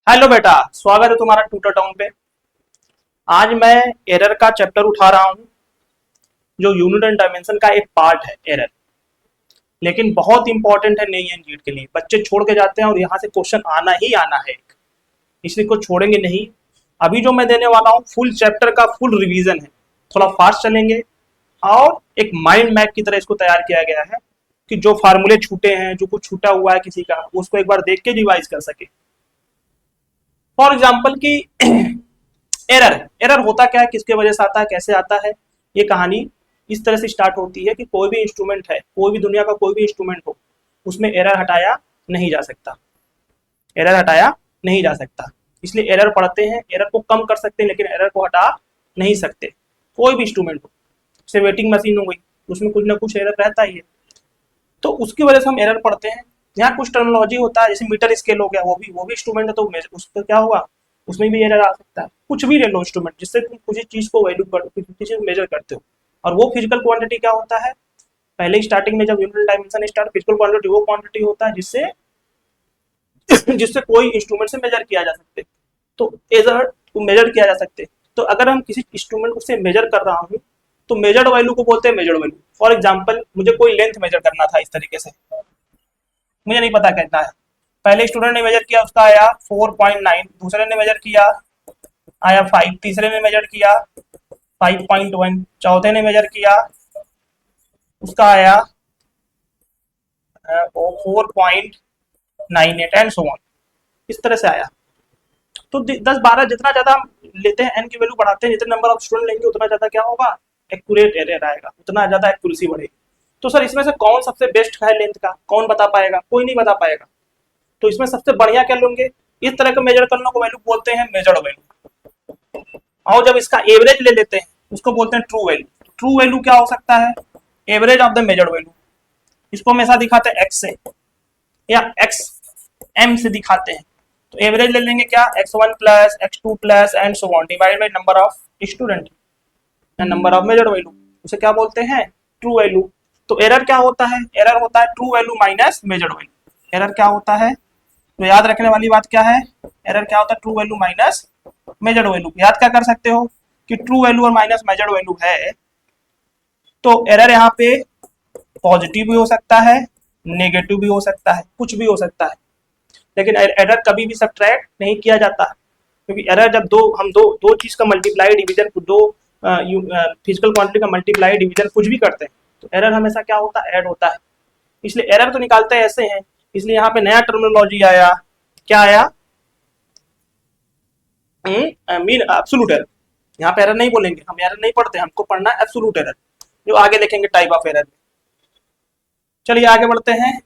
Hello बेटा, स्वागत है तुम्हारा ट्यूटर टाउन पे। आज मैं एरर का चैप्टर उठा रहा हूँ जो यूनिट एंड डायमेंशन का एक पार्ट है एरर, लेकिन बहुत इंपॉर्टेंट है नई एनजीट के लिए। बच्चे छोड़ के जाते हैं और यहाँ से क्वेश्चन आना ही आना है, इसलिए को छोड़ेंगे नहीं। अभी जो मैं देने वाला हूँ फुल चैप्टर का फुल रिवीजन है, थोड़ा फास्ट चलेंगे और एक माइंड मैप की तरह इसको तैयार किया गया है कि जो फार्मूले छूटे हैं, जो कुछ छूटा हुआ है किसी का, उसको एक बार देख के रिवाइज कर सके। फॉर एग्जाम्पल की एरर एरर होता क्या है, किसके वजह से आता है, कैसे आता है। ये कहानी इस तरह से स्टार्ट होती है कि कोई भी इंस्ट्रूमेंट है, कोई भी दुनिया का कोई भी इंस्ट्रूमेंट हो, उसमें एरर हटाया नहीं जा सकता, एरर हटाया नहीं जा सकता। इसलिए एरर पढ़ते हैं, एरर को कम कर सकते हैं लेकिन एरर को हटा नहीं सकते। कोई भी इंस्ट्रूमेंट हो, जैसे वेटिंग मशीन हो गई, उसमें कुछ ना कुछ एरर रहता ही है, तो उसकी वजह से हम एरर पढ़ते हैं। यहाँ कुछ टर्मिनोलॉजी होता है, जैसे मीटर स्केल हो गया, वो भी इंस्ट्रूमेंट है, तो उसका क्या होगा, उसमें भी एरर आ सकता है। कुछ भी ले लो इंस्ट्रूमेंट जिससे तुम किसी चीज को वैल्यू कर, किसी चीज मेजर करते हो। और वो फिजिकल क्वांटिटी क्या होता है, पहले स्टार्टिंग में जब unit dimension start, physical quantity वो क्वांटिटी होता है जिससे जिससे कोई इंस्ट्रूमेंट से मेजर किया जा सकते, तो एजर को मेजर किया जा सकते। तो अगर हम किसी इंस्ट्रूमेंट से मेजर कर रहा हूँ तो मेजर्ड वैल्यू को बोलते हैं मेजर्ड वैल्यू। फॉर एग्जाम्पल मुझे कोई लेंथ मेजर करना था इस तरीके से, मुझे नहीं पता कितना है। पहले स्टूडेंट ने मेजर किया, उसका आया 4.9, दूसरे ने मेजर किया आया 5, तीसरे ने मेजर किया 5.1, चौथे ने मेजर किया, उसका आया 4.98 एंड सो ऑन। इस तरह से आया। तो 10-12 जितना ज्यादा हम लेते हैं, एन की वैल्यू बढ़ाते हैं, जितने नंबर ऑफ स्टूडेंट लेंगे उतना ज्यादा क्या होगा, एक्यूरेट एरर आएगा, उतना ज्यादा एक्यूरेसी बढ़ेगी। तो सर इसमें से कौन सबसे बेस्ट है लेंथ का, कौन बता पाएगा, कोई नहीं बता पाएगा। तो इसमें सबसे बढ़िया क्या लेंगे, इस तरह के मेजर करने को वैल्यू बोलते हैं मेजर्ड वैल्यू। और जब इसका एवरेज ले लेते हैं उसको बोलते हैं ट्रू वैल्यू। ट्रू वैल्यू क्या हो सकता है, average of the measured value. इसको हमेशा दिखाते हैं एक्स से या एक्स एम से दिखाते हैं। तो एवरेज ले लेंगे क्या, x1 plus x2 plus and so on divide by number of student and number of measured value, उसे क्या बोलते हैं, ट्रू वैल्यू। तो एरर क्या होता है, एरर होता है true value minus measured value. Error क्या होता है, तो याद रखने वाली बात क्या है, एरर क्या होता है, true value minus measured value. याद क्या कर सकते हो कि ट्रू वैल्यू और माइनस मेजर्ड वैल्यू है, तो एरर यहाँ पे पॉजिटिव भी हो सकता है, नेगेटिव भी हो सकता है, कुछ भी हो सकता है, लेकिन एरर कभी भी सब्ट्रैक्ट नहीं किया जाता, क्योंकि एरर जब दो चीज का मल्टीप्लाई डिवीजन, दो फिजिकल क्वांटिटी का मल्टीप्लाई डिवीजन कुछ भी करते हैं तो एरर हमेशा क्या होता है, ऐड होता है। इसलिए एरर तो निकालते हैं ऐसे हैं। इसलिए यहाँ पे नया टर्मिनोलॉजी आया, क्या आया, मीन एब्सोल्यूट एरर। यहाँ पे एरर नहीं बोलेंगे, हम एरर नहीं पढ़ते, हमको पढ़ना है एब्सोल्यूट एरर, जो आगे देखेंगे टाइप ऑफ एरर। चलिए आगे बढ़ते हैं।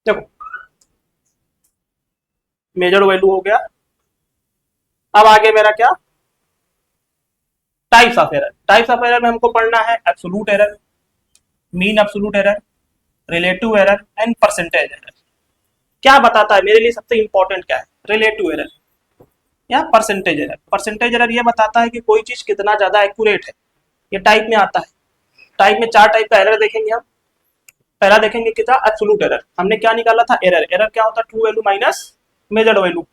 देखो मेजर वैल्यू हो गया, अब आगे मेरा क्या, types of error. Types of error में हमको पढ़ना है absolute error, mean absolute error, relative error and percentage error. क्या बताता है मेरे लिए सबसे इंपॉर्टेंट क्या है, रिलेटिव एरर या परसेंटेज एरर। परसेंटेज एरर ये बताता है कि कोई चीज कितना ज्यादा एक्यूरेट है, ये टाइप में आता है। टाइप में 4 टाइप का एरर देखेंगे हम। पहला देखेंगे कितना, एब्सोल्यूट एरर। हमने क्या निकाला था, एरर। एरर क्या होता है, true value minus measured value.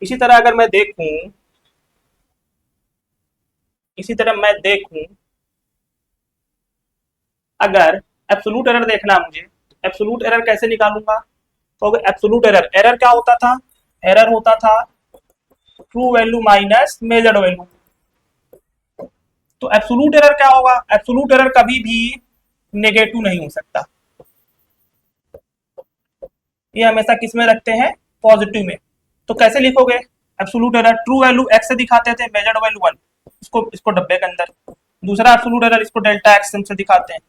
इसी तरह अगर मैं देखूं, इसी तरह मैं देखूं, अगर एब्सोल्यूट एरर देखना है मुझे, एब्सोल्यूट एरर कैसे निकालूंगा, तो एब्सोल्यूट एरर, एरर क्या होता था, एरर होता था true value minus measured value. तो एब्सोल्यूट एरर क्या होगा, एब्सोल्यूट एरर कभी भी नेगेटिव नहीं हो सकता, ये हमेशा किस में रखते हैं, पॉजिटिव में। तो कैसे लिखोगे absolute error, true value x से दिखाते थे, मेजर्ड वैल्यू 1, इसको डब्बे के अंदर। दूसरा एब्सोल्यूट एरर, इसको डेल्टा एक्स से दिखाते हैं,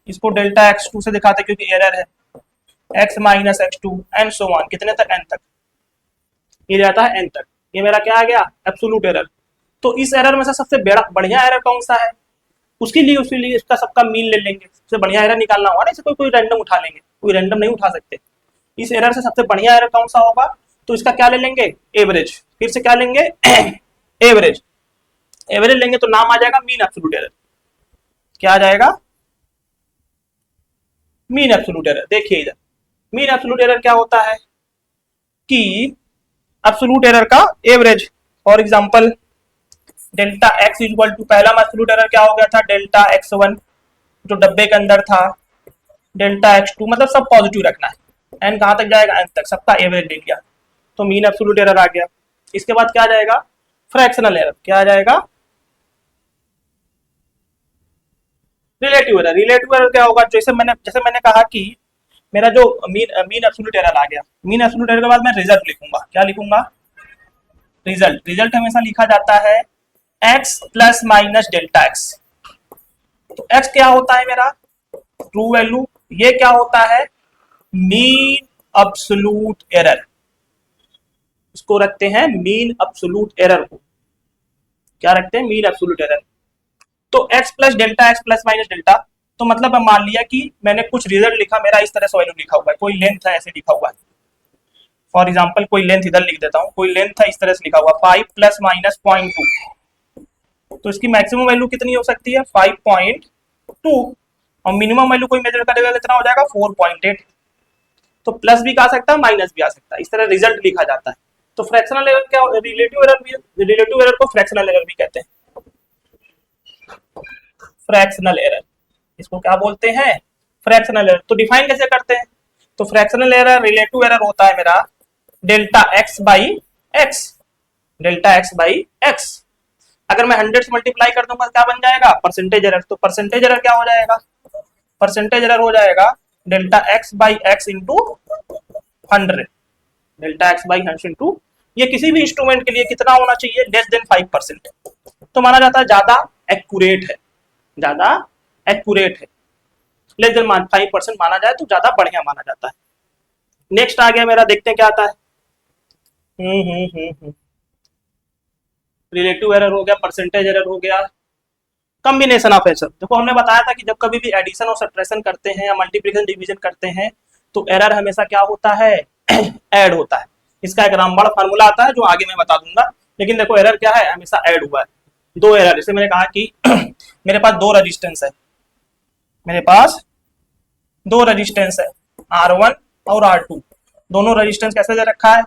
इसको डेल्टा x2 से दिखाते हैं क्योंकि एरर है, x minus x2 and so on, कितने तक, n तक, ये जाता है n तक। ये मेरा क्या आ गया, एब्सोल्यूट एरर। तो इस एरर में से सबसे बढ़िया एरर कौन सा है, उसके लिए इसका सबका मीन ले लेंगे। सबसे बढ़िया एरर निकालना होगा ना, इसे कोई रैंडम उठा लेंगे, कोई रैंडम नहीं उठा सकते। इस एरर से सबसे बढ़िया एरर कौन सा होगा, तो इसका क्या ले लेंगे, एवरेज। फिर से क्या लेंगे, एवरेज। एवरेज लेंगे तो नाम आ जाएगा मीन एब्सोल्यूट एरर। क्या आ जाएगा, मीन एब्सोल्यूट एरर। देखिए इधर मीन एब्सोल्यूट एरर क्या होता है कि एब्सोल्यूट एरर का average. For example delta x equal to, पहला एब्सोल्यूट एरर क्या हो गया था, डेल्टा एक्स वन जो डब्बे के अंदर था, डेल्टा एक्स टू, मतलब सब पॉजिटिव रखना है, एन कहाँ तक जाएगा, एन तक, सबका एवरेज ले लिया, तो मीन एब्सोल्यूट एरर आ गया। इसके बाद क्या आ जाएगा, फ्रैक्शनल एरर। क्या आ जाएगा, रिलेटिव एरर। रिलेटिव एरर क्या होगा, जैसे मैंने कहा कि मेरा जो मीन एब्सोल्यूट एरर आ गया, मीन एब्सोल्यूट एरर के बाद मैं रिजल्ट लिखूंगा। क्या लिखूंगा, रिजल्ट। रिजल्ट हमेशा लिखा जाता है x plus minus delta x. तो एक्स क्या होता है मेरा, ट्रू वैल्यू, ये क्या होता है, मीन एब्सोल्यूट एरर। इसको रखते हैं मीन एब्सोल्यूट एरर को, क्या रखते हैं, मीन एब्सोल्यूट एरर। तो x plus delta, x plus minus delta, तो मतलब मान लिया कि मैंने कुछ रिजल्ट लिखा, मेरा इस तरह से वैल्यू लिखा हुआ है, कोई लेंथ है ऐसे लिखा हुआ है, फॉर एग्जाम्पल कोई लेंथ इधर लिख देता हूँ, कोई लेंथ है इस तरह से लिखा हुआ 5 प्लस माइनस 0.2, तो इसकी मैक्सिमम वैल्यू कितनी हो सकती है, 5.2, और मिनिमम वैल्यू कोई मेजर करेगा कितना हो जाएगा, 4.8। तो प्लस भी आ सकता है, माइनस भी आ सकता है, इस तरह रिजल्ट लिखा जाता है। तो फ्रैक्शनल एरर क्या, रिलेटिव एरर भी, रिलेटिव एरर को फ्रैक्शनल एरर भी कहते हैं, फ्रैक्शनल एरर, इसको क्या बोलते हैं, फ्रैक्शनल एरर। तो डिफाइन कैसे करते हैं, तो फ्रैक्शनल एरर, रिलेटिव एरर होता है मेरा delta x by x, delta x by x. अगर मैं 100 से मल्टीप्लाई कर दूंगा क्या बन जाएगा, परसेंटेज एरर। तो परसेंटेज एरर क्या हो जाएगा, परसेंटेज एरर हो जाएगा delta x by x into 100, delta x by 100 into, ये किसी भी इंस्ट्रूमेंट के लिए कितना होना चाहिए, लेस देन 5%, तो माना जाता है ज्यादा एक्यूरेट है, ज्यादा एक्यूरेट है, लेस देन 5% माना जाए तो ज्यादा बढ़िया माना जाता है। नेक्स्ट आ गया मेरा, देखते हैं क्या आता है। रिलेटिव एरर हो गया, परसेंटेज एरर हो गया, कॉम्बिनेशन ऑफ एरर। देखो हमने बताया था कि जब कभी भी एडिशन और सब्ट्रैक्शन करते हैं या मल्टीप्लिकेशन डिवीजन करते हैं तो एरर हमेशा क्या होता है, ऐड होता है। इसका एक रामबाण फार्मूला आता है जो आगे मैं बता दूंगा, लेकिन देखो एरर क्या है, हमेशा ऐड हुआ है। दो एरर, जैसे मैंने कहा कि मेरे पास दो रेजिस्टेंस है, मेरे पास दो रेजिस्टेंस है R1 और R2, दोनों रेजिस्टेंस कैसे दे रखा है,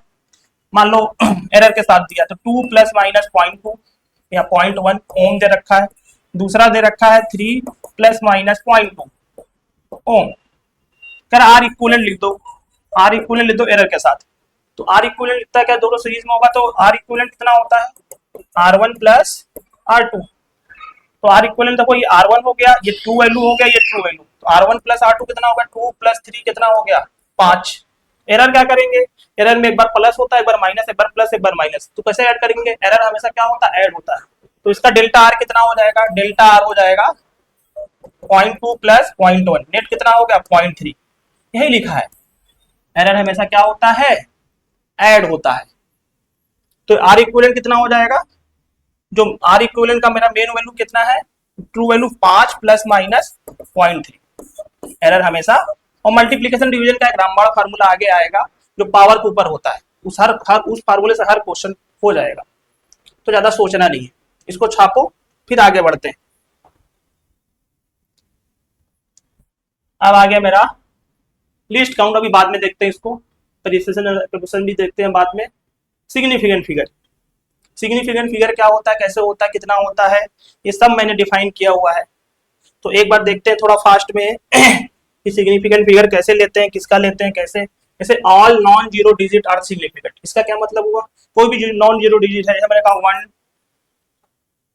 मान लो एरर के साथ दिया तो 2 प्लस माइनस 0.2 या 0.1 ओम दे रखा है, दूसरा दे रखा है 3 प्लस माइनस 0.2 ओम। कर आर इक्वलेंट लिख दो, आर इक्वलेंट लिख दो एरर के साथ, तो आर इक्वलेंट लिखता है क्या, दोनों सीरीज में होगा, तो आर इक्वलेंट कितना होता है, R1 प्लस R2। तो आर इक्वलेंट देखो, ये R1 हो गया, ये ट्रू वैल्यू हो गया, ये ट्रू वैल्यू, तो R1 प्लस R2 कितना होगा, 2 प्लस 3 कितना हो गया, 5। एरर क्या करेंगे, एरर में एक बार प्लस होता है, एक बार माइनस, एक बार प्लस, एक बार माइनस, तो कैसे ऐड करेंगे, एरर हमेशा क्या होता है, ऐड होता है। तो इसका डेल्टा आर कितना हो जाएगा, डेल्टा आर हो जाएगा 0.2 प्लस 0.1, नेट कितना हो गया 0.3, यही लिखा है। एरर हमेशा क्या होता है, ऐड होता है। तो आर इक्विवेलेंट कितना हो जाएगा, जो आर इक्विवेलेंट का मेरा मेन वैल्यू कितना है, true value 5 plus minus 0.3, error हमेशा। और मल्टीप्लिकेशन डिवीजन का एक रामबाण फार्मूला आगे आएगा जो पावर के ऊपर होता है, उस फार्मूले से हर क्वेश्चन हो जाएगा, तो ज्यादा सोचना नहीं है, इसको छापो फिर आगे बढ़ते हैं। अब आ गया मेरा लिस्ट काउंट, अभी बाद में देखते हैं इसको, प्रिसिशन भी देखते हैं बाद में। सिग्निफिकेंट फिगर, सिग्निफिकेंट फिगर क्या होता है, कैसे होता है, कितना होता है, ये सब मैंने डिफाइन किया हुआ है। तो एक बार देखते हैं थोड़ा फास्ट में कि सिग्निफिकेंट फिगर कैसे लेते हैं, किसका लेते हैं, कैसे। जैसे all non zero digit are significant, इसका क्या मतलब हुआ, कोई भी नॉन जीरो डिजिट है, जैसे मैंने कहा 1,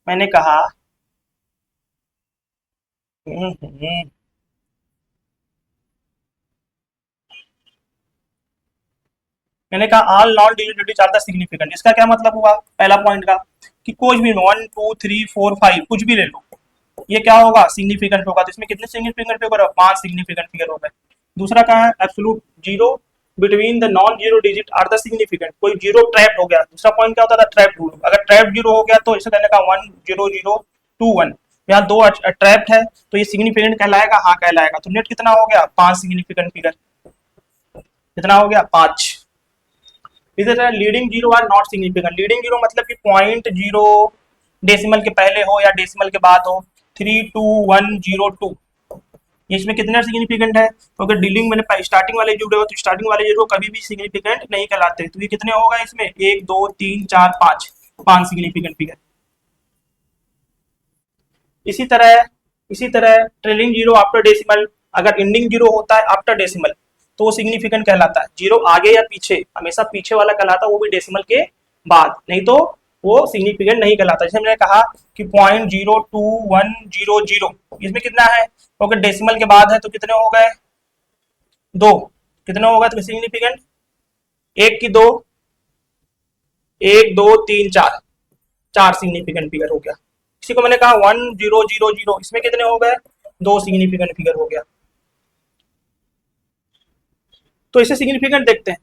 मैंने कहा मैंने कहा all non digit digit are the significant, इसका क्या मतलब हुआ, पहला पॉइंट का कि कोई भी 1 2 3 4 5 कुछ भी ले लो, ये क्या होगा, सिग्निफिकेंट होगा। तो इसमें कितने सिग्निफिकेंट फिगर है, 5 सिग्निफिकेंट फिगर हो गए। दूसरा कहा है absolute zero between the non zero digit are the significant, कोई जीरो ट्रैप्ड हो गया। दूसरा पॉइंट क्या होता था, ट्रैप्ड रूल, अगर ट्रैप्ड जीरो हो गया तो इसे कहने का 1 0 0 2 1, यहाँ दो ट्रैप्ड है तो ये सिग्निफिकेंट कहलाएगा, हाँ कहलाएगा। तो नेट कितना हो गया, 5 सिग्निफिकेंट फिगर, कितना हो गया 5। इसी तरह leading zero are not significant, leading zero मतलब कि 0.0 डेसिमल के पहले हो या डेसिमल के बाद हो, 3 2 1 0 2, ये इसमें कितना सिग्निफिकेंट है, तो अगर डीलिंग मैंने स्टार्टिंग वाले जुड़े हो तो स्टार्टिंग वाले जीरो कभी भी सिग्निफिकेंट नहीं कहलाते। तो ये कितने होगा इसमें, 1 2 3 4 5, 5 सिग्निफिकेंट फिगर। इसी तरह ट्रेलिंग जीरो आफ्टर डेसिमल, अगर एंडिंग जीरो होता है आफ्टर डेसिमल तो वो सिग्निफिकेंट कहलाता है। जीरो आगे या पीछे, हमेशा पीछे वाला कहलाता है, वो भी डेसिमल के बाद, नहीं तो वो सिग्निफिकेंट नहीं कहलाता। जैसे मैंने कहा कि 0.02100, इसमें कितना है, तो अगर डेसिमल के बाद है तो कितने हो गए, दो, कितने हो गए तो सिग्निफिकेंट, एक की दो, एक दो तीन चार, चार सिग्निफिकेंट फिगर हो गया। इसी को मैंने कहा 1000, इसमें कितने हो गए, दो सिग्निफिकेंट फिगर हो गया। तो इसे सिग्निफिकेंट देखते हैं।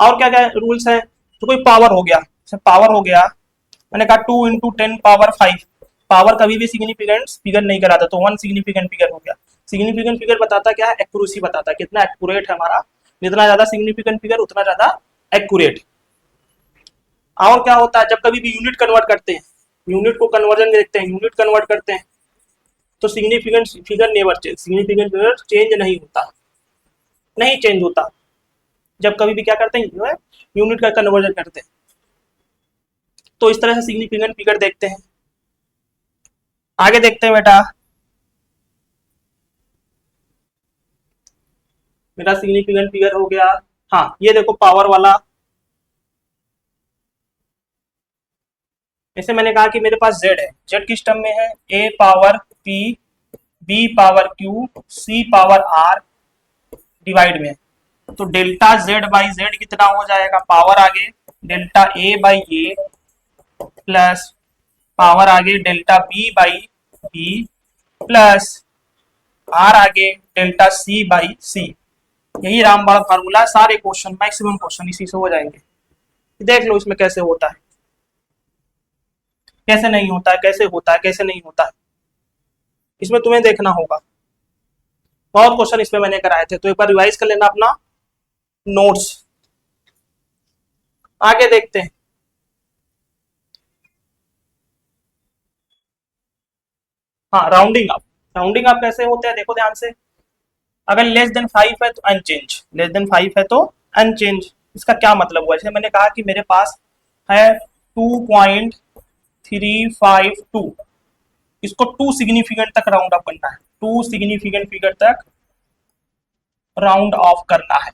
और क्या क्या रूल्स है, तो कोई पावर हो गया, पावर हो गया, मैंने कहा 2 × 10⁵, पावर कभी भी सिग्निफिकेंट फिगर नहीं कराता, तो 1 सिग्निफिकेंट फिगर हो गया। सिग्निफिकेंट फिगर बताता क्या है, एक्यूरेसी बताता है, कितना एक्यूरेट है हमारा, जितना ज्यादा सिग्निफिकेंट फिगर उतना ज्यादा एक्यूरेट। और क्या होता है, जब कभी भी यूनिट कन्वर्ट करते हैं, यूनिट को कन्वर्जन देखते हैं, यूनिट कन्वर्ट करते हैं तो significant figure never change, significant figure change नहीं होता, नहीं चेंज होता। जब कभी भी क्या करते हैं, जो है यूनिट का कन्वर्जन करते हैं, तो इस तरह से सिग्निफिकेंट फिगर देखते हैं। आगे देखते हैं बेटा, मेरा सिग्निफिकेंट फिगर हो गया। हाँ ये देखो पावर वाला, जैसे मैंने कहा कि मेरे पास z है, z किस टर्म में है, a power p, b power q, c power r divide में। तो डेल्टा z बाई जेड कितना हो जाएगा, पावर आगे delta a by a plus power आगे delta b by b plus r आगे डेल्टा c बाई c। यही रामबाण फार्मूला है, सारे क्वेश्चन मैक्सिमम क्वेश्चन इसी से हो जाएंगे। देख लो इसमें कैसे होता है, कैसे नहीं होता है, कैसे होता है, कैसे नहीं होता है, इसमें तुम्हें देखना होगा। बहुत क्वेश्चन इसमें मैंने कराए थे, तो एक बार रिवाइज कर लेना अपना नोट्स। आगे देखते हैं, हाँ राउंडिंग अप, राउंडिंग अप कैसे होते हैं देखो ध्यान से। अगर लेस देन 5 है तो अनचेंज, लेस देन 5 है तो अनचेंज। इसका क्या मतलब हुआ, जैसे मैंने कहा कि मेरे पास है 2.352, इसको 2 सिग्निफिकेंट तक राउंड अप करना है, 2 सिग्निफिकेंट फिगर तक राउंड ऑफ करना है।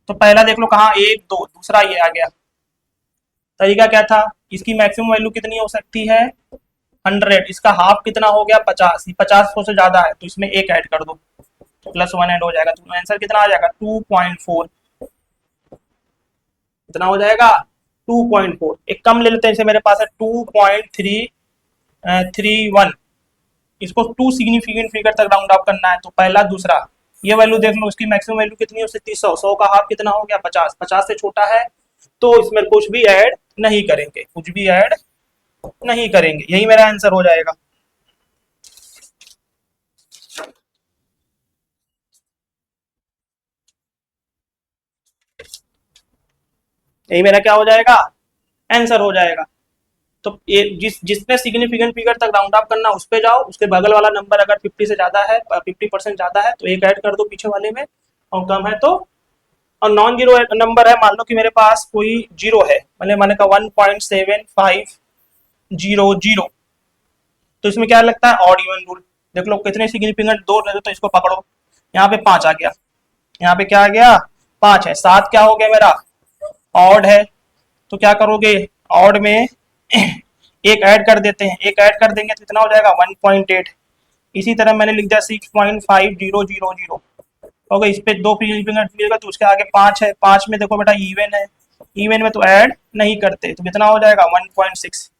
तो पहला देख लो कहाँ, 1 2, दूसरा ये आ गया। तरीका क्या था, इसकी मैक्सिमम वैल्यू कितनी हो सकती है, 100, इसका हाफ कितना हो गया 50, 50 से ज्यादा है तो इसमें एक ऐड कर दो तो +1 ऐड हो जाएगा, तो आंसर कितना आ जाएगा 2.4, कितना हो जाएगा 2.4। एक कम ले लेते हैं, जैसे मेरे पास है 2.331, इसको 2 सिग्निफिकेंट फिगर तक राउंड ऑफ करना है, तो पहला दूसरा ये वैल्यू देख लो, इसकी मैक्सिमम वैल्यू कितनी हो सकती है 100, 100 का हाफ कितना हो गया 50, 50 से छोटा है तो इसमें कुछ भी ऐड नहीं करेंगे, कुछ भी ऐड नहीं करेंगे, यही मेरा आंसर हो जाएगा। यही मेरा क्या हो जाएगा, आंसर हो जाएगा। तो ये जिसने सिग्निफिकेंट फिगर तक राउंड ऑफ करना उस पे जाओ, उसके बगल वाला नंबर अगर 50 से ज्यादा है, 50% ज्यादा है तो एक ऐड कर दो पीछे वाले में, और कम है तो, और नॉन जीरो नंबर है, मान लो कि मेरे पास कोई जीरो है, मैंने कहा 1.7500, तो इसमें क्या लगता है ऑड इवन रूल। देख लो कितने सिग्निफिकेंट, दो रहे तो इसको पकड़ो, यहाँ पे 5 आ गया, यहाँ पे क्या आ गया 5 है, 7 क्या हो गया मेरा ऑड है, तो क्या करोगे ऑड में एक ऐड कर देते हैं, एक ऐड कर देंगे तो कितना हो जाएगा 1.8। इसी तरह मैंने लिख दिया 6.5000, ओके, इस पे दो फिंगर मिलेगा तो उसके आगे 5 है, 5 में देखो बेटा इवन है, इवन में तो ऐड नहीं करते, तो कितना हो जाएगा 1.6।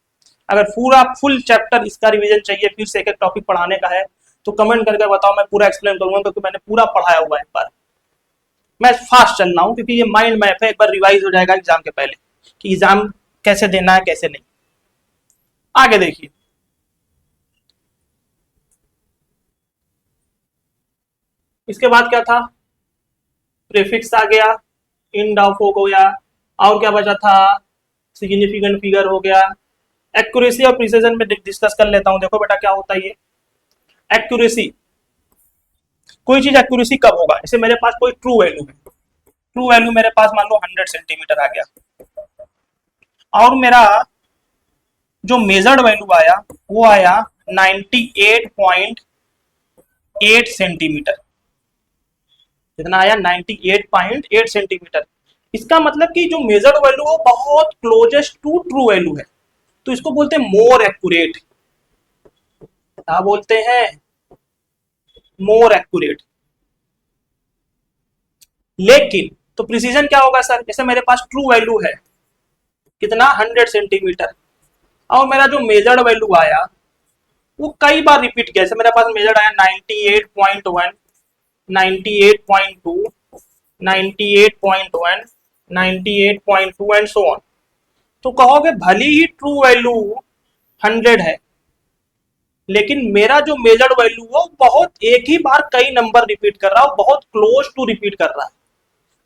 अगर पूरा फुल चैप्टर इसका रिवीजन चाहिए, फिर से एक एक टॉपिक पढ़ाने का है, तो कमेंट करके बताओ, मैं पूरा एक्सप्लेन करूंगा, क्योंकि मैंने पूरा पढ़ाया हुआ है। एक बार मैं फास्ट चल रहा हूँ क्योंकि ये माइंड मैप है, एक बार रिवाइज हो जाएगा एग्जाम के पहले कि एग्जाम कैसे देना है कैसे नहीं। आगे देखिए, इसके बाद क्या था, प्रीफिक्स आ गया, इंड ऑफ हो गया, और क्या बचा था, सिग्निफिकेंट फिगर हो गया। एक्यूरेसी और प्रिसिजन में डिस्कस कर लेता हूं। देखो बेटा क्या होता है ये एक्यूरेसी, कोई चीज एक्यूरेसी कब होगा, जैसे मेरे पास कोई ट्रू वैल्यू है, ट्रू वैल्यू मेरे पास मान लो 100 सेंटीमीटर आ गया, और मेरा जो मेजर्ड वैल्यू आया वो आया 98.8 सेंटीमीटर। कितना आया? 98.8 सेंटीमीटर। इसका मतलब कि जो मेजर्ड वैल्यू है बहुत क्लोजेस्ट टू ट्रू वैल्यू है, तो इसको बोलते हैं मोर एक्यूरेट। क्या बोलते हैं? More accurate. लेकिन तो प्रिसीजन क्या होगा सर? जैसे मेरे पास ट्रू वैल्यू है कितना 100 सेंटीमीटर, और मेरा जो मेजर्ड वैल्यू आया वो कई बार रिपीट किया। जैसे मेरे पास मेजर्ड आया 98.1, 98.2, 98.1, 98.2 एंड सो ऑन। तो कहोगे भले ही ट्रू वैल्यू 100 है, लेकिन मेरा जो मेजर्ड वैल्यू वो बहुत एक ही बार कई नंबर रिपीट कर रहा है, बहुत क्लोज टू रिपीट कर रहा है।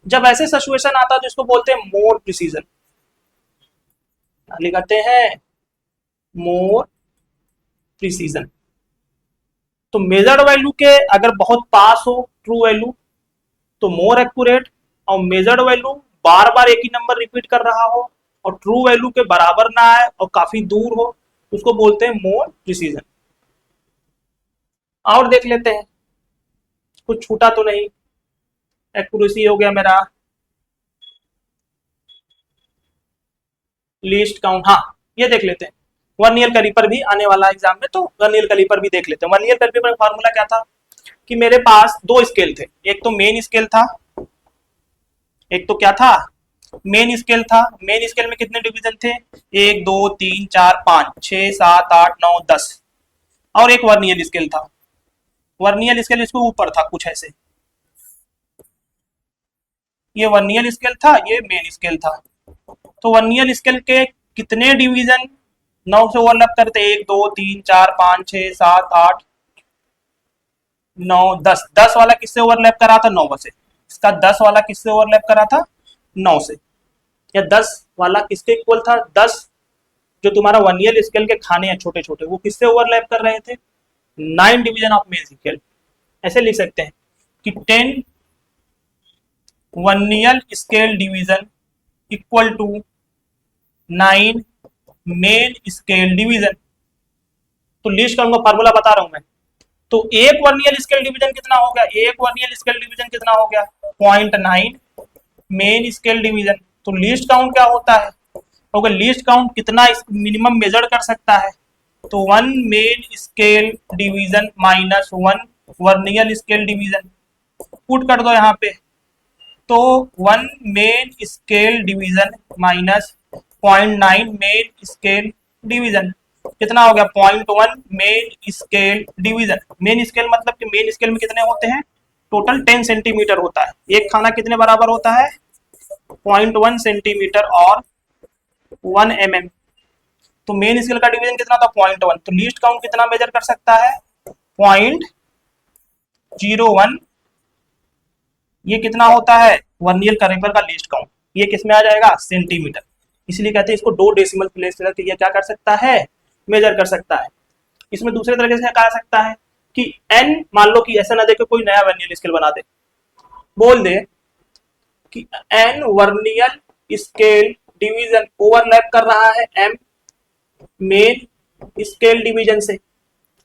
जब ऐसे सिचुएशन आता है तो इसको बोलते हैं मोर प्रिसीजन। लिखते हैं मोर प्रिसीजन। तो मेजर्ड वैल्यू के अगर बहुत पास हो ट्रू वैल्यू तो मोर एक्यूरेट, और मेजर्ड वैल्यू बार बार एक ही नंबर रिपीट कर रहा हो और ट्रू वैल्यू के बराबर ना आए और काफी दूर हो, उसको बोलते हैं मोर प्रिसीजन। और देख लेते हैं कुछ छूटा तो नहीं। एक्यूरेसी हो गया मेरा, लीस्ट काउंट, हाँ ये देख लेते हैं। वर्नियर कैलिपर भी आने वाला एग्जाम में, तो वर्नियर कैलिपर भी देख लेते हैं। वर्नियर कैलिपर का फॉर्मूला क्या था कि मेरे पास दो स्केल थे, एक तो मेन स्केल था, एक तो क्या था? मेन स्केल था। मेन स्केल में कितने डिवीजन थे? 1 2 3 4 5 6 7 8 9 10, और एक वर्नियर स्केल था। वर्नियर स्केल इसके ऊपर था कुछ ऐसे, ये वर्नियर स्केल था, ये मेन स्केल था। तो वर्नियर स्केल के कितने डिवीजन 9 से ओवरलैप करते? 1 2 3 4 5 6 7 8 9 10। 10 वाला किससे ओवरलैप करा था? 9 से। इसका 10 वाला किससे ओवरलैप करा था? 9 से। या 10 वाला किसके इक्वल था? 10 जो तुम्हारा वर्नियर स्केल के खाने हैं छोटे छोटे, वो किससे ओवरलैप कर रहे थे? 9 डिवीजन ऑफ मेन स्केल। ऐसे लिख सकते हैं कि 10 vernier scale division equal to 9 main scale division. तो लीस्ट काउंट का फार्मूला बता रहा हूं मैं। तो एक वर्नियर स्केल डिवीजन कितना हो गया? एक वर्नियर स्केल डिवीजन कितना हो गया? 0.9 मेन स्केल डिवीजन। तो लीस्ट काउंट क्या होता है? ओके, लीस्ट काउंट कितना मिनिमम मेजर कर सकता है? तो 1 main scale division minus 1 vernier scale division. Put कर दो यहाँ पे, तो 1 main scale division minus 0.9 main scale division कितना हो गया? 0.1 main scale division. Main scale मतलब कि मेन स्केल में कितने होते हैं? टोटल 10 सेंटीमीटर होता है। एक खाना कितने बराबर होता है? 0.1 सेंटीमीटर और 1 mm। तो मेन स्केल का डिवीजन कितना था? 0.1। तो लीस्ट काउंट कितना मेजर कर सकता है? 0.01। ये कितना होता है? वर्नियर कैलिपर का लीस्ट काउंट। ये किसमें आ जाएगा? सेंटीमीटर। इसलिए कहते हैं इसको 2 डेसिमल प्लेस करके ये क्या कर सकता है? मेजर कर सकता है। इसमें दूसरे तरीके से कहा सकता है कि n, मान लो कि ऐसा ना दे के कोई नया वर्नियर स्केल बना दे, बोल दे कि n vernier scale division overlap कर रहा है m मेन स्केल डिवीजन से।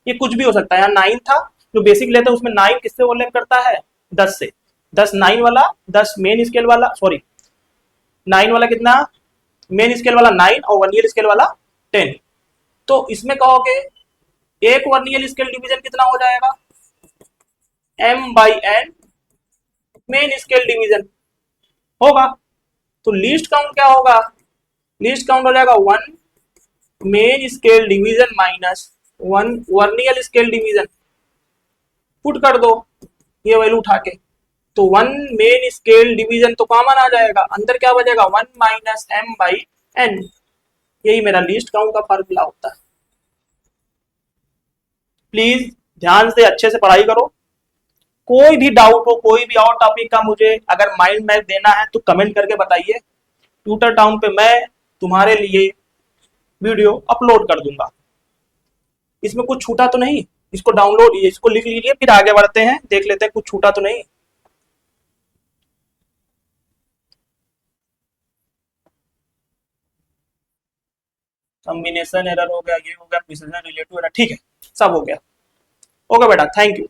ये कुछ भी हो सकता है। यहाँ 9 था जो बेसिक लेते हैं, उसमें 9 किससे ओवरलैप करता है? 10 से। 10 9 वाला, 10 मेन स्केल वाला, सॉरी 9 वाला कितना? मेन स्केल वाला 9 और वर्नियर स्केल वाला 10। तो इसमें कहोगे एक वर्नियर स्केल डिवीजन कितना हो जाएगा? m/n मेन स्केल डिवीजन होगा। तो लीस्ट काउंट क्या होगा? लीस्ट काउंट हो जाएगा 1 main scale division minus 1 vernier scale division. Put कर दो ये वैल्यू उठा के, तो 1 मेन स्केल डिवीजन तो कॉमन आ जाएगा, अंदर क्या बचेगा? 1 माइनस m/n। यही मेरा लीस्ट काउंट का फार्मूला होता है। प्लीज ध्यान से अच्छे से पढ़ाई करो। कोई भी डाउट हो, कोई भी और टॉपिक का मुझे अगर माइंड मैप देना है तो कमेंट करके बताइए। ट्यूटर टाउन पे मैं तुम्हारे लिए वीडियो अपलोड कर दूंगा। इसमें कुछ छूटा तो नहीं? इसको डाउनलोड, इसको लिख लीजिए, फिर आगे बढ़ते हैं, देख लेते हैं कुछ छूटा तो नहीं। कॉम्बिनेशन एरर हो गया, ये हो गया, प्रिसिजन रिलेटिव एरर, ठीक है, सब हो गया। ओके बेटा, थैंक यू।